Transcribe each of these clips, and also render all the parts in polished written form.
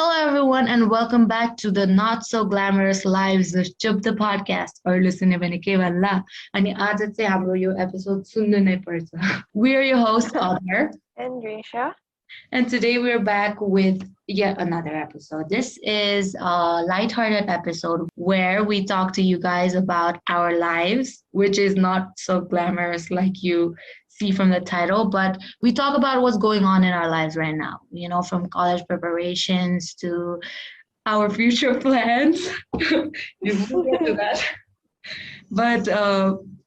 Hello, everyone, and welcome back to the not so glamorous lives of Chup the podcast. Or listen भने के भन्ला अनि आज चाहिँ हाम्रो यो एपिसोड सुन्नु नै पर्छ. We are your hosts, Audrey, And Risha. and today we're back with yet another episode. This is a lighthearted episode where we talk to you guys about our lives, which is not so glamorous like you see from the title, but we talk about what's going on in our lives right now, from college preparations to our future plans. You will get to that. But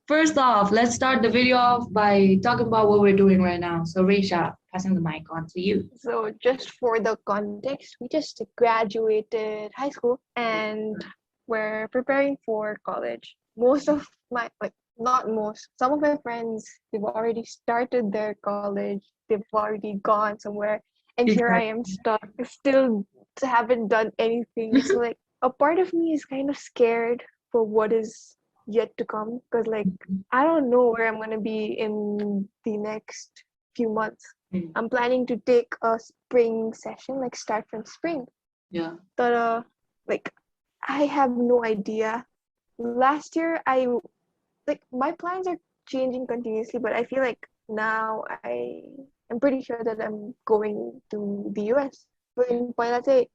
first off, let's start the video off by talking about what we're doing right now. So, Risha, passing the mic on to you. So, just for the context, we just graduated high school and we're preparing for college. Most of my, not most, some of my friends, they've already started their college, they've already gone somewhere, and here I am stuck, still haven't done anything. So, a part of me is kind of scared for what is yet to come because I don't know where I'm gonna be in the next few months. I'm planning to take a spring session, start from spring. Yeah. But I have no idea. Last year my plans are changing continuously, but I feel like now I'm pretty sure that I'm going to the US. But in Pailate,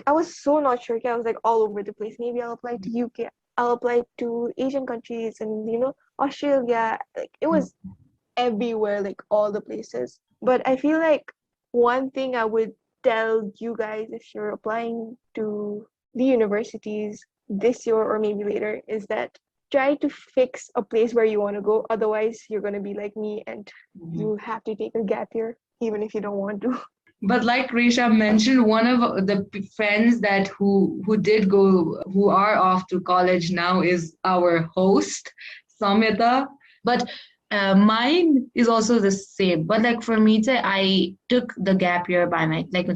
I was so not sure. I was all over the place. Maybe I'll apply to UK. I'll apply to Asian countries and Australia. It was everywhere, all the places. But I feel like one thing I would tell you guys if you're applying to the universities this year or maybe later is that try to fix a place where you want to go. Otherwise, you're going to be like me and you have to take a gap year even if you don't want to. But like Risha mentioned, one of the friends that who did go, who are off to college now is our host, Samita. But mine is also the same. But for me, I took the gap year by my, gap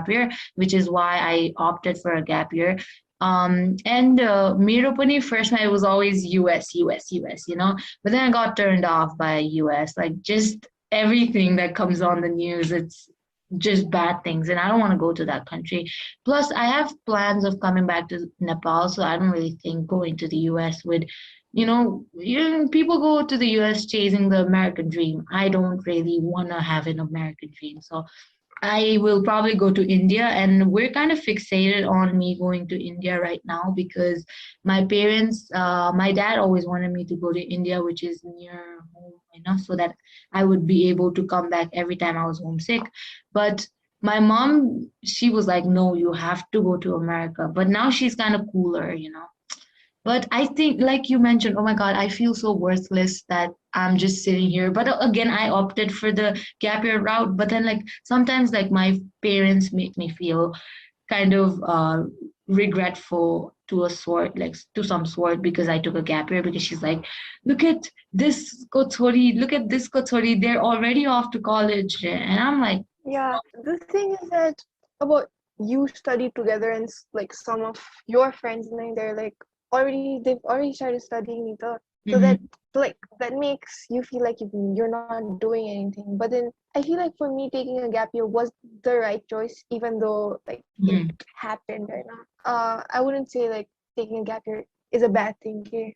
year, which is why I opted for a gap year. And मेरो पनि first it was always US, but then I got turned off by US, just everything that comes on the news, it's just bad things, and I don't want to go to that country. Plus, I have plans of coming back to Nepal, so I don't really think going to the US would, people go to the US chasing the American dream. I don't really want to have an American dream, so I will probably go to India, and we're kind of fixated on me going to India right now because my parents, my dad always wanted me to go to India, which is near home enough so that I would be able to come back every time I was homesick. But my mom, she was like, no, you have to go to America. But now she's kind of cooler. But I think, like you mentioned, oh my God, I feel so worthless that I'm just sitting here. But again, I opted for the gap year route. But then sometimes my parents make me feel kind of regretful to a sort, to some sort, because I took a gap year, because she's like, look at this kothori, look at this kothori, they're already off to college. And I'm like, yeah, the thing is that about you study together and some of your friends and they're they've already started studying so that makes you feel like you're not doing anything. But then I feel like for me, taking a gap year was the right choice, even though it happened right now. I wouldn't say taking a gap year is a bad thing here.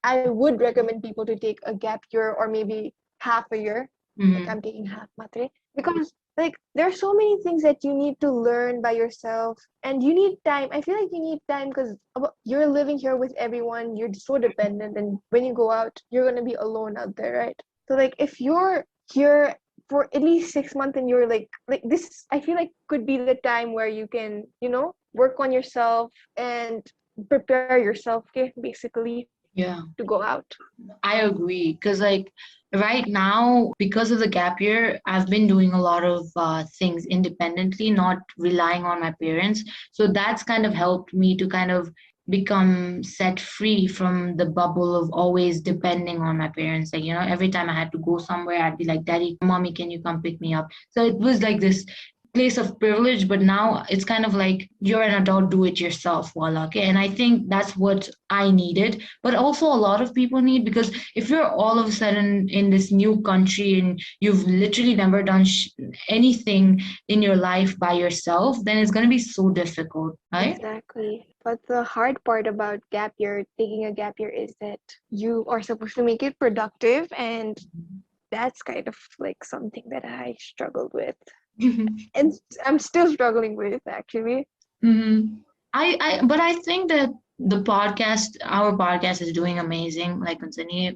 I would recommend people to take a gap year or maybe half a year. I'm taking half matre because there are so many things that you need to learn by yourself, and you need time. I feel like you need time because you're living here with everyone. You're so dependent, and when you go out, you're gonna be alone out there, right? So if you're here for at least 6 months and you're this, I feel like could be the time where you can work on yourself and prepare yourself, okay, basically. Yeah. To go out. I agree because right now, because of the gap year, I've been doing a lot of things independently, not relying on my parents. So that's kind of helped me to kind of become set free from the bubble of always depending on my parents. Every time I had to go somewhere, I'd be like, Daddy, Mommy, can you come pick me up? So it was this place of privilege, but now it's kind of like you're an adult, do it yourself, voila. Okay. And I think that's what I needed, but also a lot of people need, because if you're all of a sudden in this new country and you've literally never done anything in your life by yourself, then it's going to be so difficult, right? Exactly. But the hard part about gap year, taking a gap year, is that you are supposed to make it productive, and that's kind of like something that I struggled with. And I'm still struggling with, actually. Mm-hmm. But I think that our podcast is doing amazing. Like Consini,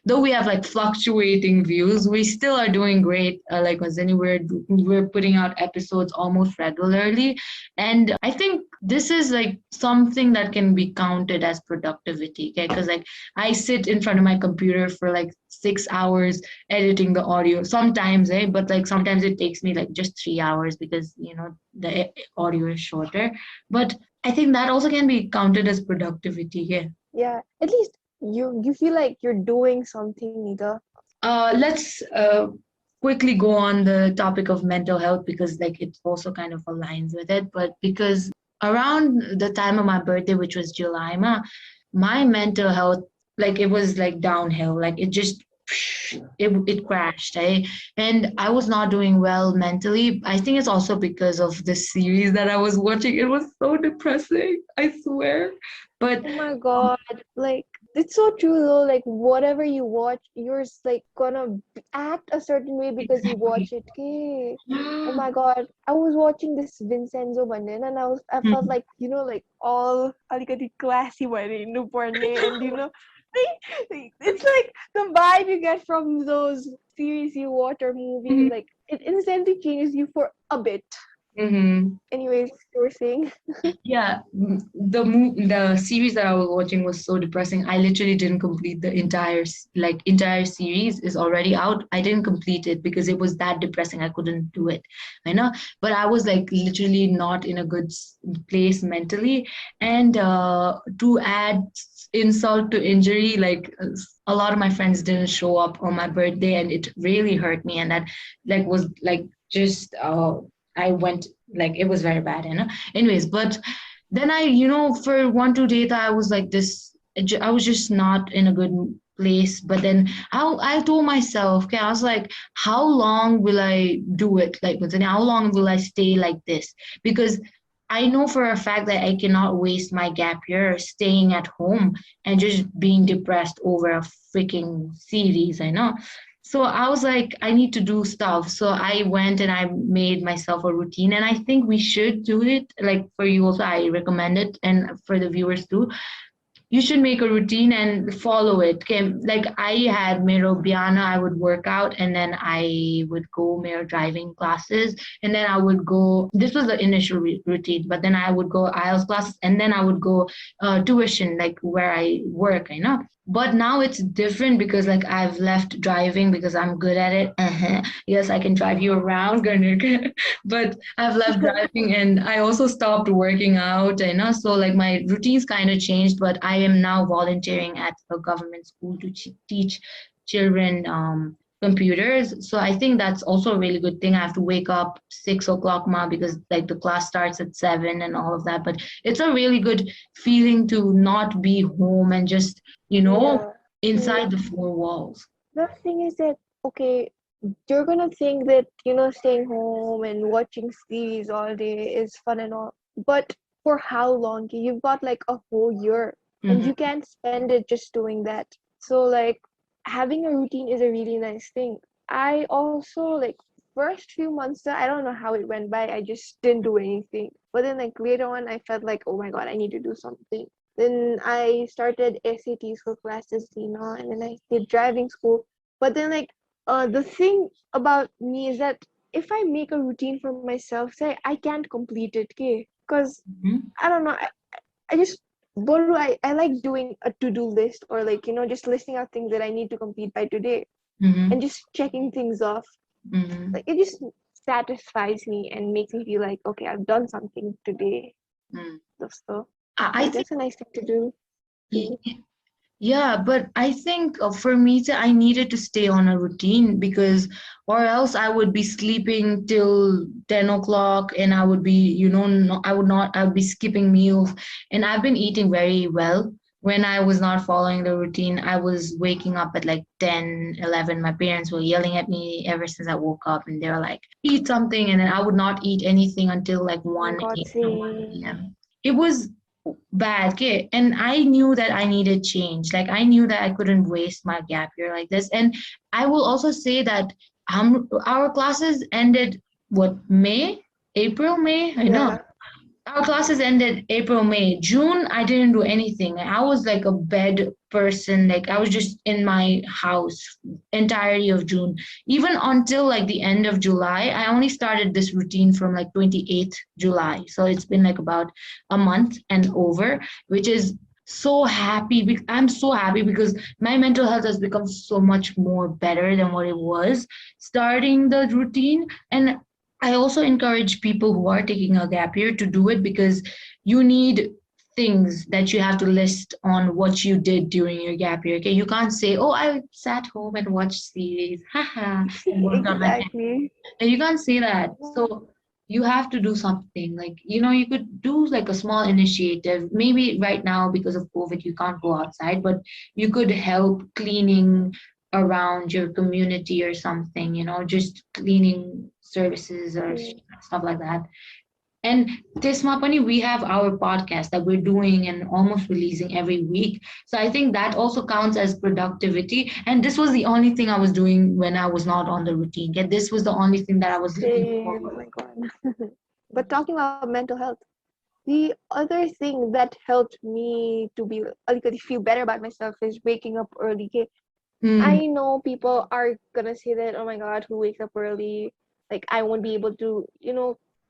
though we have like fluctuating views, we still are doing great. Like Consini, we're putting out episodes almost regularly, and I think this is like something that can be counted as productivity. Okay, because like I sit in front of my computer for like 6 hours editing the audio sometimes, but like sometimes it takes me like just 3 hours because the audio is shorter. But I think that also can be counted as productivity. Yeah. Yeah, at least you feel like you're doing something, either. Let's quickly go on the topic of mental health, because like it also kind of aligns with it. But because around the time of my birthday, which was July, my mental health, like it was like downhill. Like it just it crashed. And I was not doing well mentally. I think it's also because of the series that I was watching. It was so depressing, I swear. But Oh my God, like it's so true though. Like whatever you watch, you're like gonna act a certain way because you watch it. Okay. Oh my God, I was watching this Vincenzo Bandin, and I felt like like all alikati classy wedding and it's like the vibe you get from those series you watch or movies. Like it instantly changes you for a bit. Mhm. Anyways, you were saying. Yeah, the series that I was watching was so depressing. I literally didn't complete the entire series is already out. I didn't complete it because it was that depressing. I couldn't do it. I know, but I was like literally not in a good place mentally. And to add insult to injury, like a lot of my friends didn't show up on my birthday, and it really hurt me. And that like was like just I went like it was very bad. Anyways, but then for 1 2 days I was like this. I was just not in a good place. But then I told myself, okay, I was like, how long will I do it? Like, within how long will I stay like this? Because I know for a fact that I cannot waste my gap year staying at home and just being depressed over a freaking series. I know. So I was like, I need to do stuff. So I went and I made myself a routine. And I think we should do it. Like for you also, I recommend it. And for the viewers too, you should make a routine and follow it. Okay, like I had Mero Biana, I would work out and then I would go Mero driving classes, and then I would go. This was the initial routine, but then I would go IELTS classes, and then I would go tuition, like where I work. I know. But now it's different because like I've left driving because I'm good at it. Yes, I can drive you around, Garner. But I've left driving and I also stopped working out. So like my routines kind of changed, but I am now volunteering at a government school to teach children computers. So I think that's also a really good thing. I have to wake up 6 o'clock now because like the class starts at 7 and all of that. But it's a really good feeling to not be home and just, you know, Yeah, inside true. the four walls. The thing is that, okay, you're gonna think that, staying home and watching series all day is fun and all. But for how long? You've got like a whole year and Mm-hmm. you can't spend it just doing that. So like having a routine is a really nice thing. I also like first few months I don't know how it went by. I just didn't do anything. But then like later on I felt like, oh my God, I need to do something. Then I started SATs for classes, and then I did driving school. But then like the thing about me is that if I make a routine for myself, say I can't complete it, okay? Because I don't know, I just what do I like doing a to-do list, or like just listing out things that I need to complete by today and Mm-hmm. just checking things off. Mm-hmm. Like it just satisfies me and makes me feel like, okay, I've done something today. Mm. So I like think that's a nice thing to do too. Yeah, but I think for me, I needed to stay on a routine because, or else I would be sleeping till 10 o'clock and I would be, no, I would be skipping meals. And I've been eating very well. When I was not following the routine, I was waking up at like 10, 11. My parents were yelling at me ever since I woke up and they were like, eat something. And then I would not eat anything until like Oh my 1 God, a.m. 1 same. p.m. It was bad. Okay. And I knew that I needed change. Like I knew that I couldn't waste my gap year like this. And I will also say that our classes ended what, May, April, May? I know. Yeah. Our classes ended April, May. June, I didn't do anything. I was like a bed person. Like I was just in my house entirety of June. Even until like the end of July, I only started this routine from like 28th July. So it's been like about a month and over, which is so happy. I'm so happy because my mental health has become so much more better than what it was starting the routine. And I also encourage people who are taking a gap year to do it because you need things that you have to list on what you did during your gap year. Okay, you can't say, "Oh, I sat home and watched series, haha, and worked on my." Exactly. And you can't say that. So you have to do something. Like, you could do like a small initiative. Maybe right now, because of COVID, you can't go outside, but you could help cleaning around your community or something, just cleaning services or Mm. stuff like that. And this Mapani, we have our podcast that we're doing and almost releasing every week. So I think that also counts as productivity. And this was the only thing I was doing when I was not on the routine. Yeah, this was the only thing that I was looking Same. Oh forward. my God. But talking about mental health, the other thing that helped me to be feel better about myself is waking up early. Okay? Mm, I know people are gonna say that, oh my God, who wakes up early? Like I won't be able to,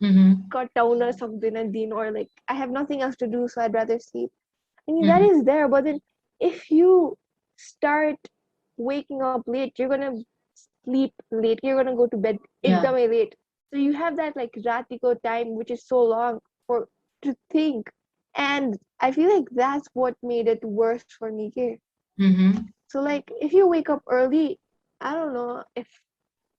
mm-hmm, cut down or something and then or like I have nothing else to do, so I'd rather sleep. I mean that mm-hmm, is there, but then if you start waking up late, you're gonna sleep late, you're gonna go to bed yeah. ekdam late. So you have that like ratiko time which is so long for to think. And I feel like that's what made it worse for me. Okay? Mm-hmm, So like if you wake up early, I don't know if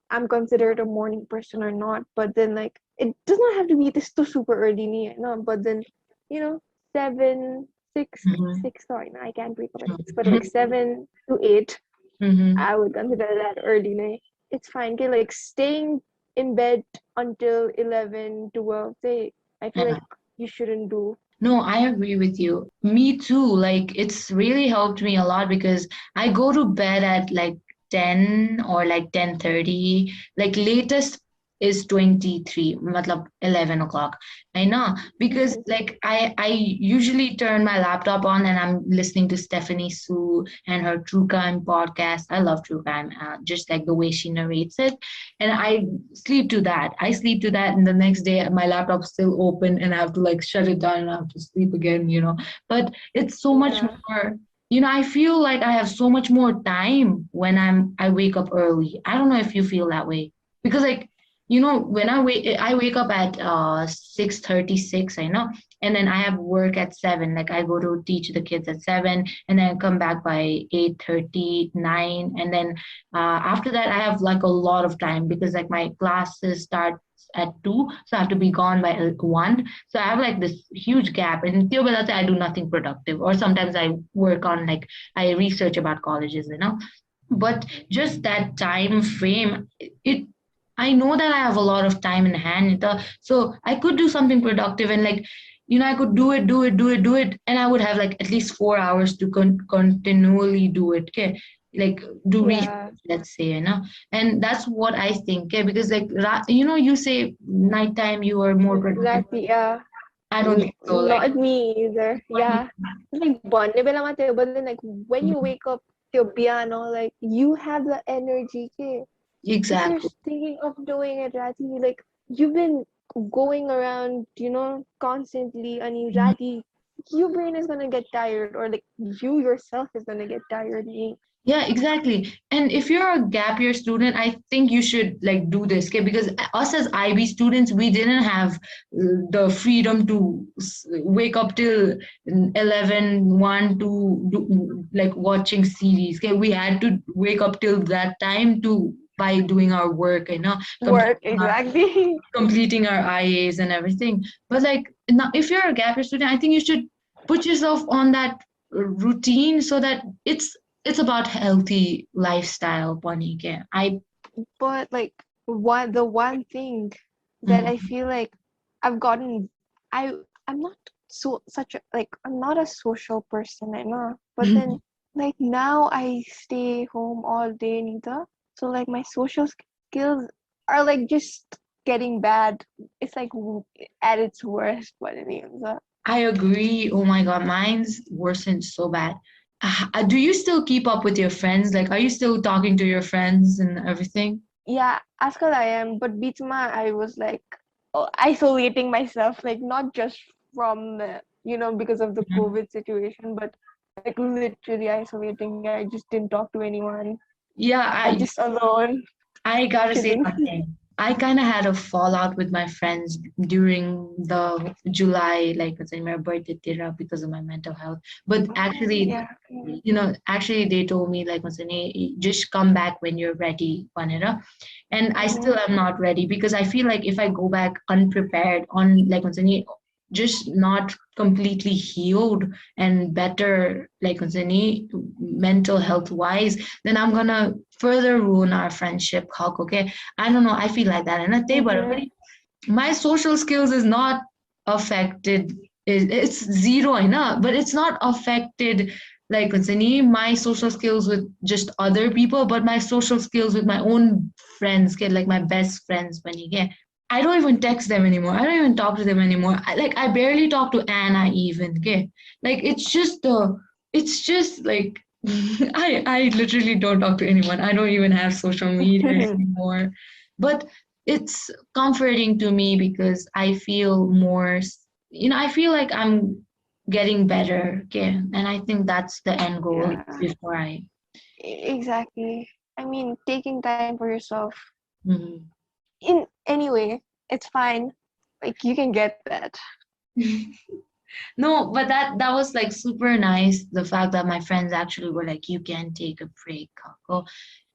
I'm considered a morning person or not, but then like it does not have to be this too super early niya, no, but then you know, seven, six, mm-hmm, six, sorry, no, I can't wake up at six, but like 7 to 8, mm-hmm, I would consider that early night. It's fine. Okay, like staying in bed until 11, 12, say, I feel yeah. like you shouldn't do. No, I agree with you. Me too. Like it's really helped me a lot because I go to bed at like 10 or like 10:30. Like latest is 23, matlab 11 o'clock. I know because Mhm. like I usually turn my laptop on and I'm listening to Stephanie Sue and her true crime podcast. I love true crime, just like the way she narrates it. And I sleep to that. I sleep to that, and the next day my laptop's still open, and I have to like shut it down and I have to sleep again. But it's so much Yeah. more. I feel like I have so much more time when I wake up early. I don't know if you feel that way because like when I wake up at 6:36. I know, and then I have work at 7. Like I go to teach the kids at 7, and then come back by 8:39, and then after that, I have like a lot of time because like my classes start at 2, so I have to be gone by 1. So I have like this huge gap. And till I do nothing productive, or sometimes I work on like I research about colleges. But just that time frame, it I know that I have a lot of time in hand, so I could do something productive and like I could do it, do it, do it, do it, and I would have like at least 4 hours to continually do it. Okay, like do research, Yeah. let's say. And that's what I think. Okay, because like you say nighttime you are more productive. Exactly. Yeah. I don't think so. Like Not me either. Yeah. Like bonne bela mate, but then like when you wake up to your piano, like you have the energy. Okay? If you're exactly. thinking of doing it, Rati, like you've been going around, constantly, and you Rati, your brain is gonna get tired, or like you yourself is gonna get tired. Yeah, exactly. And if you're a gap year student, I think you should like do this, okay? Because us as IB students, we didn't have the freedom to wake up till 11, 1 to do, like watching series. Okay, we had to wake up till that time to by doing our work, Work, exactly. completing our IAs and everything. But like now, if you're a gap year student, I think you should put yourself on that routine so that it's about healthy lifestyle, Bonnie. Okay? But like the one thing that I Mhm. feel like I've gotten I I'm not so such a like I'm not a social person, I know. But then like now I stay home all day neither. So like my social skills are like just getting bad. It's like at its worst, what it is. I agree. Oh my God, mine's worsened so bad. Do you still keep up with your friends? Like, are you still talking to your friends and everything? Yeah, Askal I am, but Beatma I was like isolating myself, like not just from because of the Mhm. COVID situation, but like literally isolating. I just didn't talk to anyone. Yeah, I just alone I gotta say chilling. something. I kind of had a fallout with my friends during the July, like it's in my birthday tira because of my mental health. But Oh actually, yeah. actually they told me like, just come back when you're ready, Vanira. And I Mm-hmm. still am not ready because I feel like if I go back unprepared on like just not completely healed and better like mental health wise, then I'm gonna further ruin our friendship. Hawk, okay? I don't know. I feel like that. And I tell Mm-hmm. you, my social skills is not affected. It's zero, but it's not affected like my social skills with just other people, but my social skills with my own friends, get like my best friends when you get. I don't even text them anymore. I don't even talk to them anymore. I barely talk to Anna even. Okay, like it's just like I literally don't talk to anyone. I don't even have social media anymore. But it's comforting to me because I feel more, I feel like I'm getting better. Okay. And I think that's the end goal Yeah, before I. exactly. I mean, taking time for yourself Mhm. in any way, it's fine. Like you can get that. No, but that was like super nice. The fact that my friends actually were like, "You can take a break, Kako,"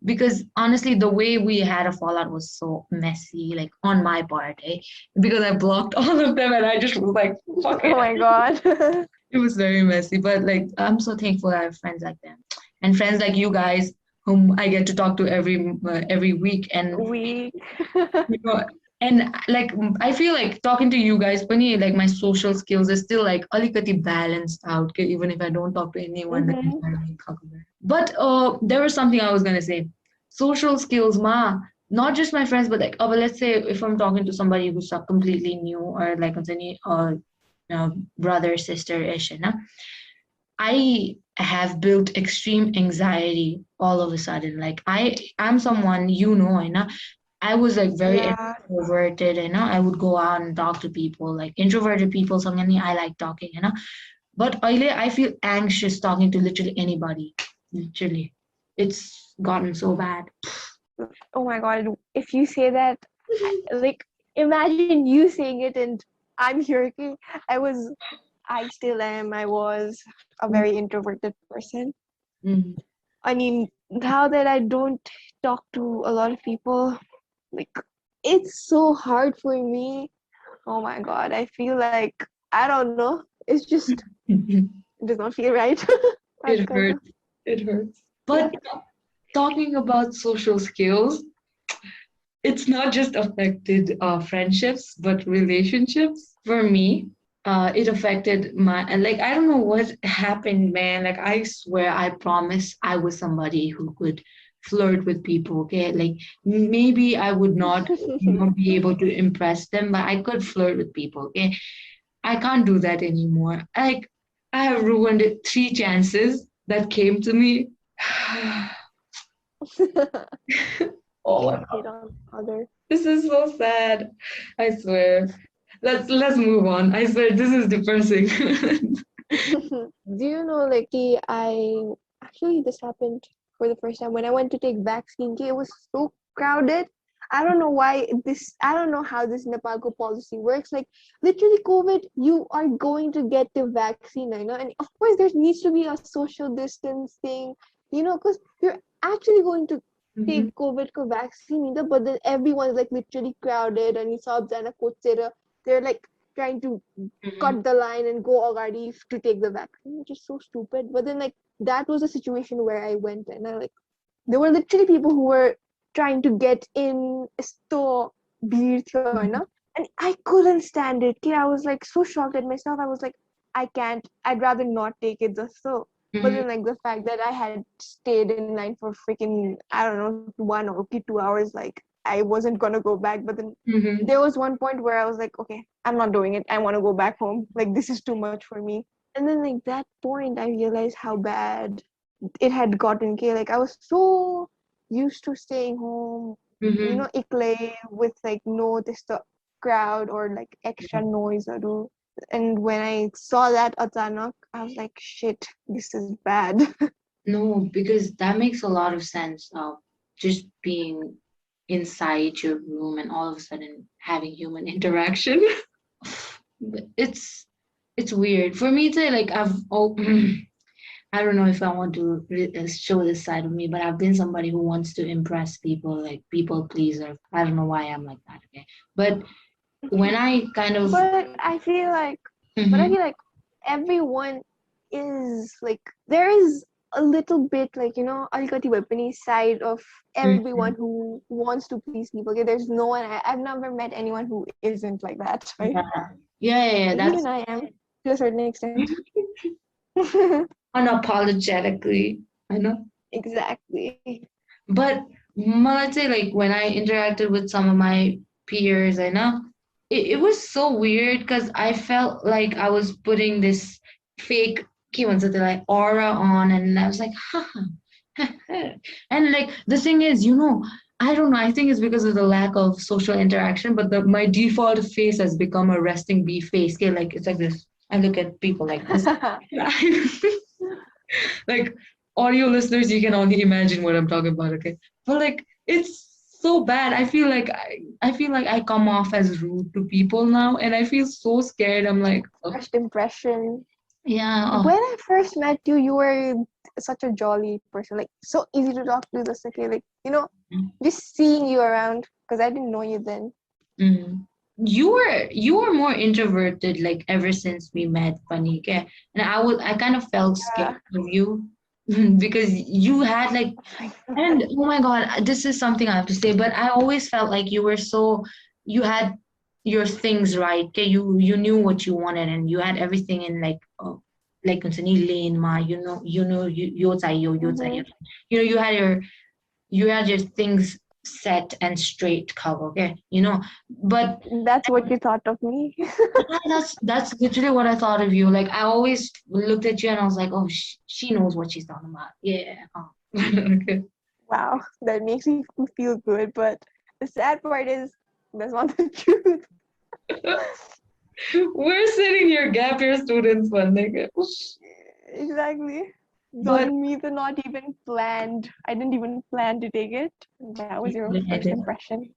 because honestly, the way we had a fallout was so messy, like on my part, eh? Because I blocked all of them, and I just was like, "Fuck Oh it." my god. It was very messy, but like I'm so thankful I have friends like them and friends like you guys whom I get to talk to every week, and Weak. you know, and like I feel like talking to you guys, funny like my social skills is still like alikati balanced out, okay, even if I don't talk to anyone. Mm-hmm. But there was something I was gonna say. Social skills, ma, not just my friends, but like, but let's say if I'm talking to somebody who's completely new or like brother, sister ish, I have built extreme anxiety all of a sudden. Like I'm someone, I was like very Yeah. introverted, I would go out and talk to people, like introverted people, something I like talking, But I feel anxious talking to literally anybody. Literally. It's gotten so bad. Oh my god. If you say that, like, imagine you saying it and I'm here. Okay? I still am. I was a very introverted person. Mhm. I mean, now that I don't talk to a lot of people, like, it's so hard for me. Oh my god. I feel like, I don't know. It's just, it does not feel right. It Aajkal to. hurts. It hurts. Yeah. But talking about social skills, it's not just affected friendships, but relationships. For me, it affected my, and like, I don't know what happened, man. Like, I swear, I promise I was somebody who could flirt with people, okay? Like, maybe I would not, be able to impress them, but I could flirt with people, okay? I can't do that anymore. Like, I have ruined 3 chances that came to me. Oh my Can't God. hate on other. This is so sad. I swear. Let's move on. I swear this is depressing. Do you know, like, I actually this happened. for the first time when I went to take vaccine. Okay, it was so crowded. I don't know why this. I don't know how this Nepalco policy works. Like literally, COVID, you are going to get the vaccine, you know, and of course there needs to be a social distancing, you know, because you're actually going to Mhm. take COVID vaccine, but then everyone's like literally crowded, and you saw Jana Kotsera, they're like trying to Mhm. cut the line and go already to take the vaccine, which is so stupid. But then like that was a situation where I went and I like there were literally people who were trying to get in store beer you know, Mhm. and I couldn't stand it. Okay, I was like so shocked at myself. I was like, I can't. I'd rather not take it just so. But Mhm. then like the fact that I had stayed in line for freaking I don't know 1 or 2 hours, like I wasn't gonna go back. But then Mhm. there was one point where I was like, okay, I'm not doing it. I want to go back home. Like this is too much for me. And then like that point, I realized how bad it had gotten. Okay, like I was so used to staying home, you Mhm. know, ikle with like no this the crowd or like extra noise or do. And when I saw that Atanak, I was like, shit, this is bad. No, because that makes a lot of sense. Just being inside your room and all of a sudden having human interaction. it's it's weird for me to like. I don't know if I want to show this side of me, but I've been somebody who wants to impress people, like people pleaser. I don't know why I'm like that. Okay, but when I kind of. but I feel like but I feel Mhm. like everyone is like there is a little bit like, you know, Alkati Weapony side of everyone Mhm. who wants to please people. Okay, there's no one I've never met anyone who isn't like that, right? Yeah, yeah, yeah, yeah, Like that's even I am to a certain extent. unapologetically. I know. Exactly. But let's say like when I interacted with some of my peers, I know it was so weird because I felt like I was putting this fake like aura on, and I was like, haha. And like the thing is, I don't know. I think it's because of the lack of social interaction, but my default face has become a resting bee face. Okay, like it's like this. I look at people like this. Like audio listeners, you can only imagine what I'm talking about, okay? But like it's so bad. I feel like I come off as rude to people now, and I feel so scared. I'm like, oh, First impression. yeah, oh, When I first met you, you were such a jolly person, like so easy to talk to. Just okay, like you know, just seeing you around because I didn't know you then. mm. You were more introverted like ever since we met, funny, okay? And I kind of felt scared Yeah. of you because you had like. And oh my God, this is something I have to say, but I always felt like you had your things right. Okay, you knew what you wanted, and you had everything in like lane ma, Mm-hmm. you had your things set and straight cover. Okay, but That's what you thought of me. yeah, that's literally what I thought of you. Like I always looked at you and I was like, oh, she knows what she's talking about. Yeah. Oh. Okay. Wow, that makes me feel good. But the sad part is that's not the truth. We're sitting here, gap year students, one nigga. Exactly. But On me, the not even planned. I didn't even plan to take it. That was your first impression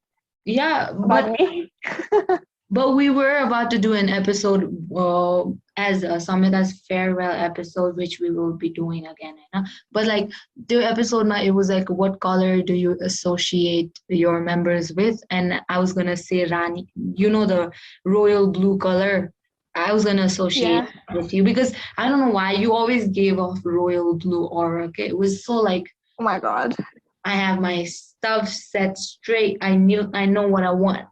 yeah, about but me. we were about to do an episode as Samita's farewell episode, which we will be doing again. But like the episode, it was like, what color do you associate your members with? And I was gonna say Rani, the royal blue color. I was gonna associate Yeah. with you because I don't know why you always gave off royal blue aura. Okay, it was so like Oh my god. I have my stuff set straight. I know what I want.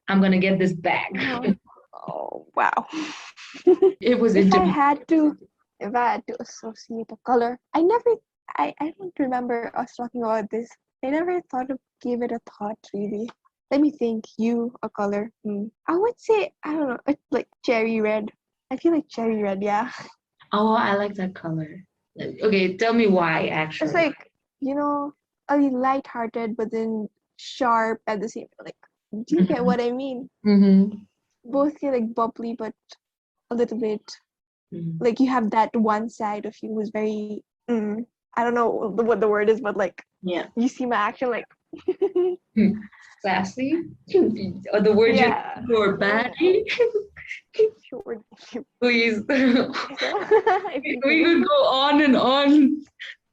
I'm gonna get this bag. Oh, oh wow. It was if I intimate. had to, if I had to associate a color, I don't remember us talking about this. I never thought of gave it a thought really. Let me think. You a color? I would say I don't know. It's like cherry red. I feel like cherry red. Yeah. Oh, I like that color. Okay, tell me why It's actually. like you know, a light-hearted but then sharp at the same. Like, do you get what I mean? Mm-hmm. Both get like bubbly, but a little bit Mm-hmm. like you have that one side of you who's very I don't know what the word is, but like Yeah. you see my action like Sassy. Or the word you're yeah. looking for, baddie. Sure. Please. If you We do. could go on and on,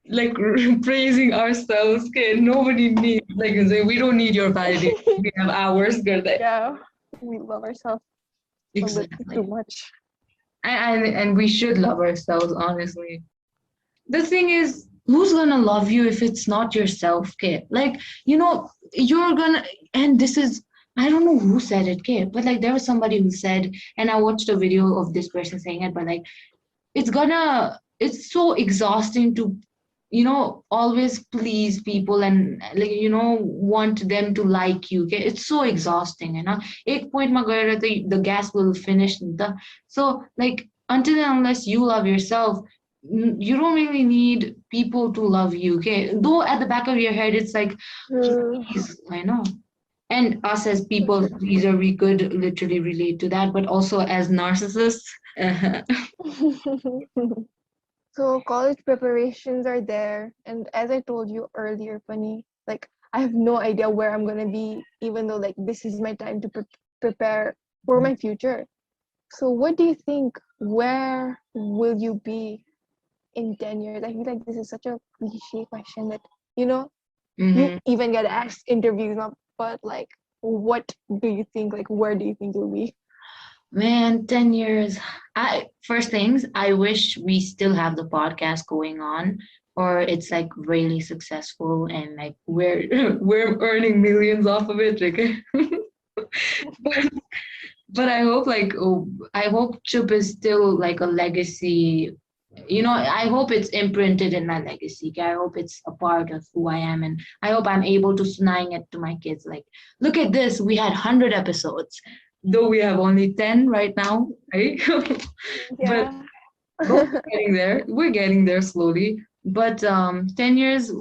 like praising ourselves. Okay, nobody needs, like you say, we don't need your validation. We have ours, girl. Yeah. We love ourselves a bit too Exactly. much. And we should love ourselves, honestly. The thing is, who's gonna love you if it's not yourself, okay? Like, you're gonna, and this is, I don't know who said it, okay? But like, there was somebody who said, and I watched a video of this person saying it, but like, it's so exhausting to always please people and like want them to like you, okay? It's so exhausting, एक point मा गएर the gas will finish नि त. So like, until and unless you love yourself, you don't really need people to love you, okay? Though at the back of your head it's like, True. please, I know. And us as So people pleaser, we could literally relate to that, but also as narcissists. true. So college preparations are there, and as I told you earlier, Funny, like I have no idea where I'm gonna be, even though like this is my time to prepare for my future. So what do you think? Where will you be in 10 years? I feel like this is such a cliche question that you Mhm. even get asked interviews, not but like what do you think? Like where do you think you'll be? Man, 10 years. I first things, I wish we still have the podcast going on, or it's like really successful and like we're we're earning millions off of it. Like, but I hope I hope Chup is still like a legacy. I hope it's imprinted in my legacy. Okay? I hope it's a part of who I am, and I hope I'm able to sunang it to my kids. Like, look at this, we had 100 episodes, though we have only 10 right now, right? but Yeah. but we're getting there. We're getting there slowly. But 10 years,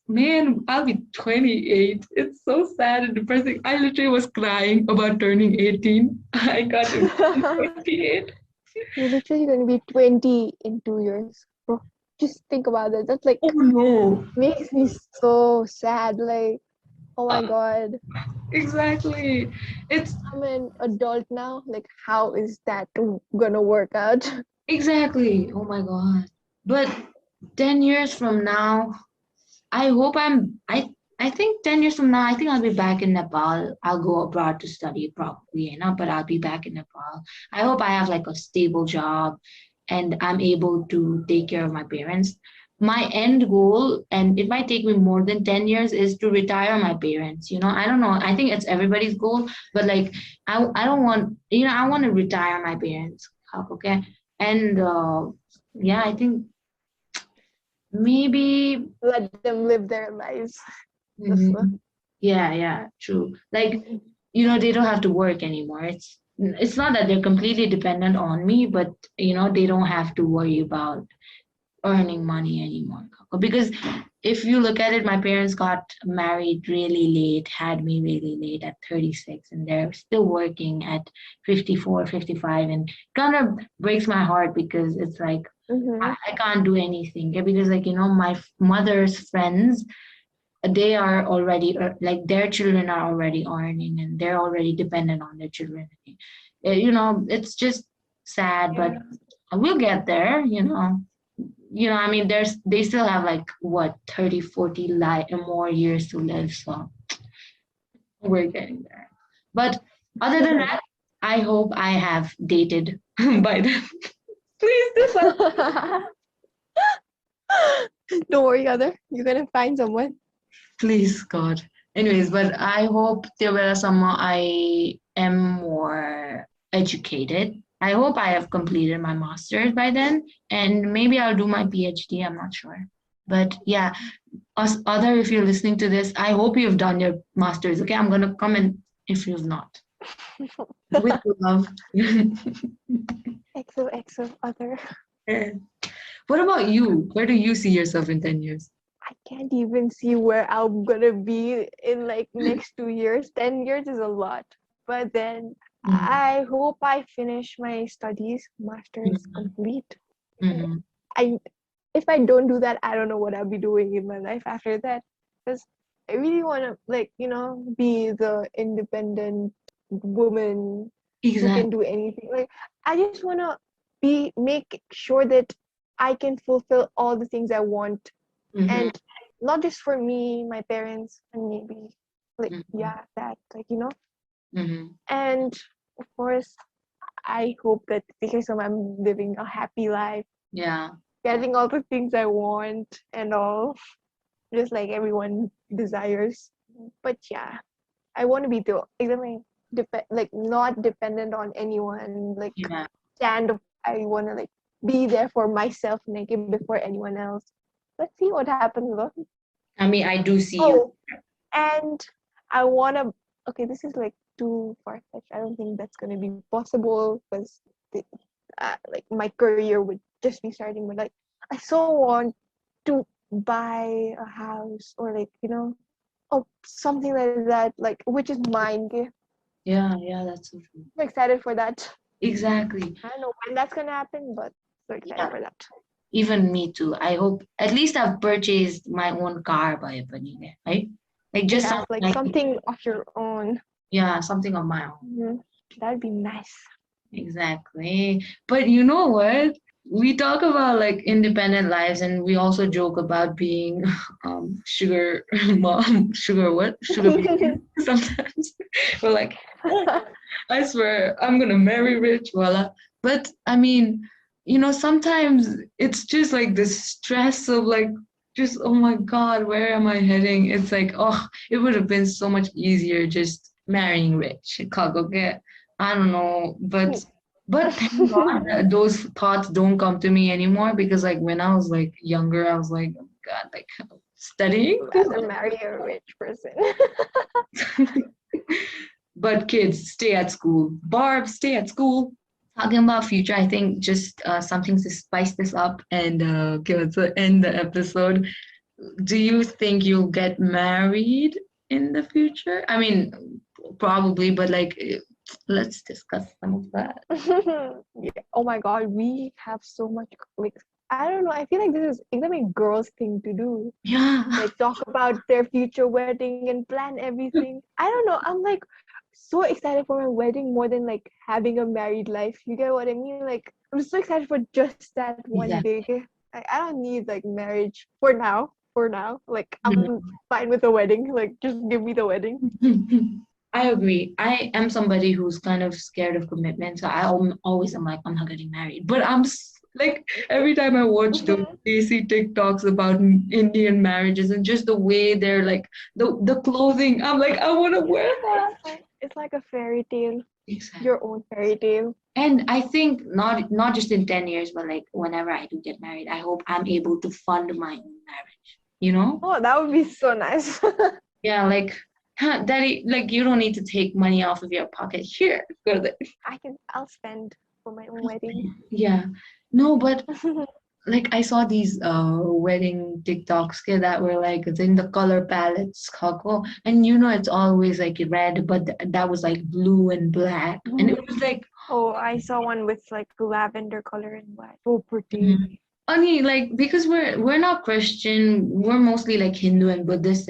man, I'll be 28. It's so sad and depressing. I literally was crying about turning 18. I got to 28. You're literally going to be 20 in 2 years. Bro, just think about it. That's like Oh no. makes me so sad. Like, oh my Uh, God, exactly. It's I'm an adult now. Like, how is that gonna work out? exactly. Oh my God. But 10 years from now, I hope I think 10 years from now, I think I'll be back in Nepal. I'll go abroad to study probably, but I'll be back in Nepal. I hope I have like a stable job and I'm able to take care of my parents. My end goal, and it might take me more than 10 years, is to retire my parents. I don't know. I think it's everybody's goal, but like, I don't want, I want to retire my parents. Okay. And yeah, I think maybe. Let them live their lives. That's Mhm. Yeah, yeah, true. Like, they don't have to work anymore. It's not that they're completely dependent on me, but they don't have to worry about earning money anymore. Because if you look at it, my parents got married really late, had me really late at 36, and they're still working at 54, 55, and kind of breaks my heart because it's like mm-hmm. I can't do anything. Yeah, because like my mother's friends, they are already like their children are already earning and they're already dependent on their children. It's just sad, but Yeah. we'll get there. I mean, they still have like what 30, 40 more years to live, so we're getting there. But other than that, I hope I have dated by then. Please do something. Don't worry, other. You're gonna find someone. Please, God. Anyways, but I hope Theobela Sama I am more educated. I hope I have completed my master's by then, and maybe I'll do my PhD. I'm not sure. But yeah, other, if you're listening to this, I hope you've done your master's. Okay, I'm gonna comment if you've not. With love. XOXO other. What about you? Where do you see yourself in 10 years? I can't even see where I'm gonna be in like next 2 years. 10 years is a lot. But then Mhm, I hope I finish my studies, master's mhm, complete. mhm, I if I don't do that, I don't know what I'll be doing in my life after that. Because I really want to, like, be the independent woman who can Exactly. do anything. Like, I just want to make sure that I can fulfill all the things I want, Mm-hmm. and not just for me, my parents, and maybe, like, Mm-hmm. yeah, that, like, Mm-hmm. and of course, I hope that because of I'm living a happy life, Yeah. getting all the things I want and all, just like everyone desires. But yeah, I want to be the like, like not dependent on anyone. Like, Yeah. stand up. I want to, like, be there for myself naked before anyone else. Let's see what happens though. I mean, I do see you. Oh, and I want to. Okay, this is like too far fetched. I don't think that's gonna be possible because like my career would just be starting. But like, I so want to buy a house, or like, oh, something like that, like, which is mine. Okay? Yeah, yeah, that's so true. I'm excited for that. Exactly. I don't know when that's gonna happen, but so excited Yeah. for that. Even me too. I hope at least I've purchased my own car by Panine, right? Like just Yes, something like like something of your own. yeah, something of my own. Mhm. That'd be nice. Exactly. But you know what? We talk about like independent lives and we also joke about being sugar mom, sugar what? Sugar baby sometimes. We're like, "Oh, I swear I'm gonna marry rich, voila." But I mean, sometimes it's just like the stress of like just oh my god, where am I heading? It's like, oh, it would have been so much easier just marrying rich. Chicago get I don't know, but thank God that those thoughts don't come to me anymore because like when I was like younger, I was like, oh God, like studying this. Rather marry a rich person. But kids, stay at school. Barb, stay at school. Talking about future, I think just something to spice this up and to end the episode. Do you think you'll get married in the future? I mean, probably, but like, let's discuss some of that. Yeah. Oh my God, we have so much, like, I don't know. I feel like this is exactly a girl's thing to do. Yeah. Like, talk about their future wedding and plan everything. I don't know. I'm like so excited for my wedding more than like having a married life. You get what I mean? Like, I'm so excited for just that one day. Exactly. Okay? I don't need like marriage for now. For now, like, I'm fine with the wedding. Like, just give me the wedding. I agree. I am somebody who's kind of scared of commitment, so always am like, I'm not getting married. But like every time I watch those crazy TikToks about Indian marriages and just the way they're like the clothing, I'm like, I want to wear that. It's like a fairy tale, Exactly. your own fairy tale. And I think not just in 10 years, but like whenever I do get married, I hope I'm able to fund my own marriage. You know? Oh, that would be so nice. Yeah, like, huh, daddy, like you don't need to take money off of your pocket. Here, go to the I'll spend for my own wedding. yeah. No, but like I saw these wedding TikToks that were like in the color palettes, kako, and it's always like red, but that was like blue and black, and it was like Oh, I saw one with like lavender color and white. So mhm. pretty. Funny, like because we're not Christian, we're mostly like Hindu and Buddhist,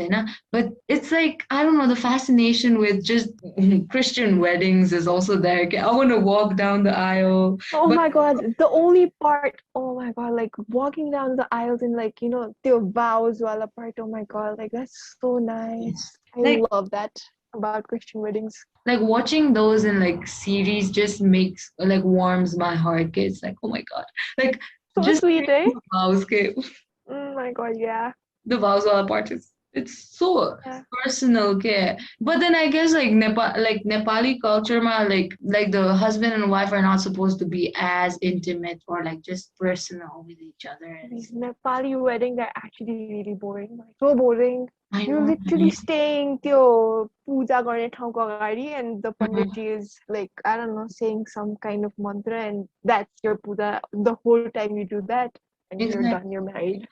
but it's like I don't know, the fascination with just Christian weddings is also there. I want to walk down the aisle, Oh but my God, the only part, oh my God, like walking down the aisles in, like, the vows wala part. Oh my God, like, that's so nice. I like love that about Christian weddings. watching those in like series just makes like warms my heart. It's like oh my god, like So just sweet, eh? the vows, okay, Oh my God, yeah. the vows wala part is it's so Yeah. personal, okay. But then I guess like Nepali culture, like the husband and wife are not supposed to be as intimate or like just personal with each other. These Nepali weddings are actually really boring. Like, so boring. I You're know. literally staying त्यो पूजा गर्ने ठाउँको अगाडि, and the Mhm. panditji is like, I don't know, saying some kind of mantra, and that's your puja. The whole time you do that, and you're done, Exactly. you're married.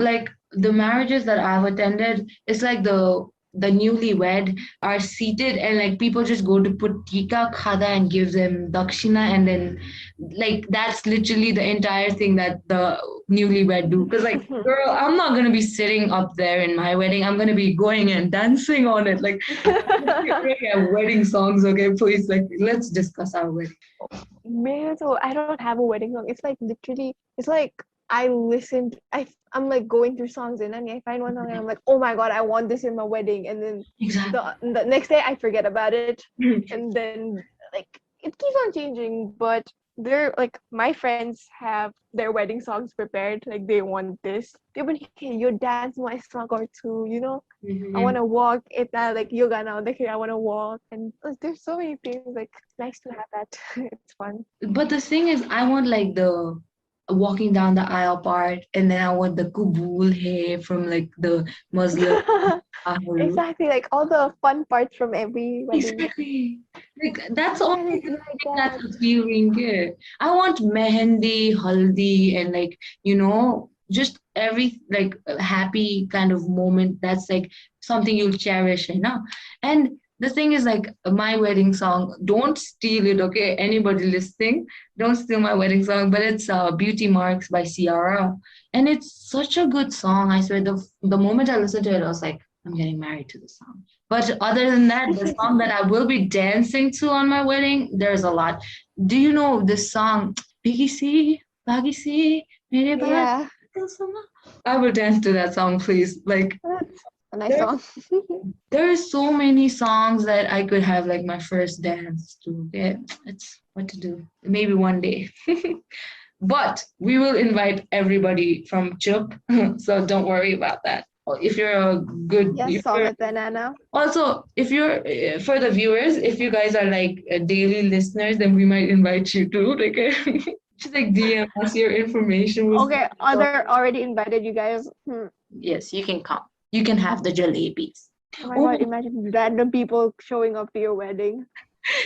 Like the marriages that I've attended, it's like the the newlywed are seated and like people just go to put tika khada and give them dakshina, and then like that's literally the entire thing that the newlywed do. Because like, girl, I'm not gonna be sitting up there in my wedding. I'm gonna be going and dancing on it. Like, we have wedding songs, okay? Please, like, let's discuss our wedding. Man, so I don't have a wedding song. It's like literally, it's like I listened. I'm like going through songs and then I find one song and I'm like, oh my god, I want this in my wedding. And then Exactly. the next day I forget about it, and then like it keeps on changing. But they're like my friends have their wedding songs prepared. Like they want this. They've been hey, your dance my song or two. You know, I want to walk. It's like yoga now. Like I want to walk, and there's so many things. Like nice to have that. It's fun. But the thing is, I want like the walking down the aisle part, and then I want the kubul hey from like the Muslim. Exactly, like all the fun parts from every wedding. Exactly. Like that's Why all can't it be like that's that? appealing. Yeah. I want mehendi, haldi, and like, just every like happy kind of moment that's like something you'll cherish, you know. And the thing is like my wedding song, don't steal it, okay? Anybody listening, don't steal my wedding song, but it's Beauty Marks by Ciara. And it's such a good song. I swear the moment I listened to it, I was like, I'm getting married to this song. But other than that, the song that I will be dancing to on my wedding, there's a lot. Do you know this song? Bagi si, mere baat Yeah, dil suna? I will dance to that song, please. Like that's a nice there, song. there are so many songs that I could have like my first dance to. Yeah, it's what to do. Maybe one day. But we will invite everybody from Chup, so don't worry about that. If you're a good, Yes, if you're Solid Banana. also, if you're for the viewers, if you guys are like daily listeners, then we might invite you too. Like, just like DM us your information. Okay, other already invited you guys. Yes, you can come. You can have the jalebis. Oh my god, Oh, imagine random people showing up to your wedding.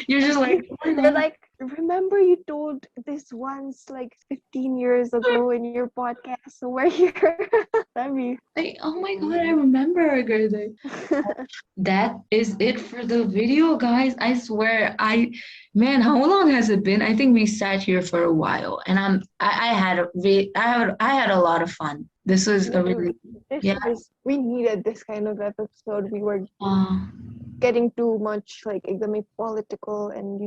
you're just like, oh my They're god. like, remember you told this once like 15 years ago in your podcast, so we're here. That'd be. Like, oh my god, I remember, girl. That is it for the video, guys. I swear, man, how long has it been? I think we sat here for a while, and I had a lot of fun. This was Me a too. really, yeah. We needed this kind of episode. We were Uh, getting too much like extremely political and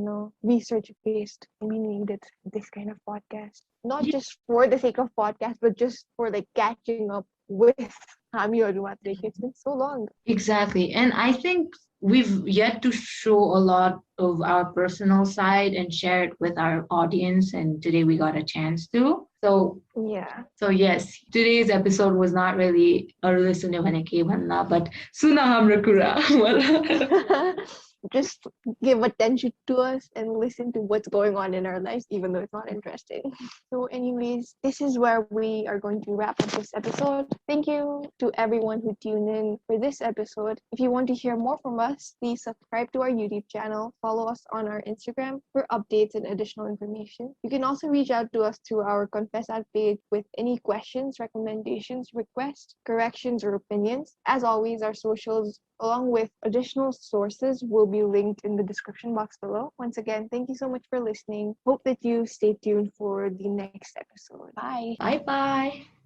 research based. We needed this kind of podcast, not yeah, just for the sake of podcast, but just for like catching up with Hami or Rumatrek. It's been so long. exactly. And I think we've yet to show a lot of our personal side and share it with our audience. And today we got a chance to. Yeah. So yes, today's episode was not really a listen but suna hamra kura. Just give attention to us and listen to what's going on in our lives, even though it's not interesting. So, anyways, this is where we are going to wrap up this episode. Thank you to everyone who tuned in for this episode. If you want to hear more from us, please subscribe to our YouTube channel, follow us on our Instagram for updates and additional information. You can also reach out to us through our Confessout page with any questions, recommendations, requests, corrections, or opinions. As always, our socials along with additional sources will be linked in the description box below. Once again, thank you so much for listening. Hope that you stay tuned for the next episode. Bye. Bye bye.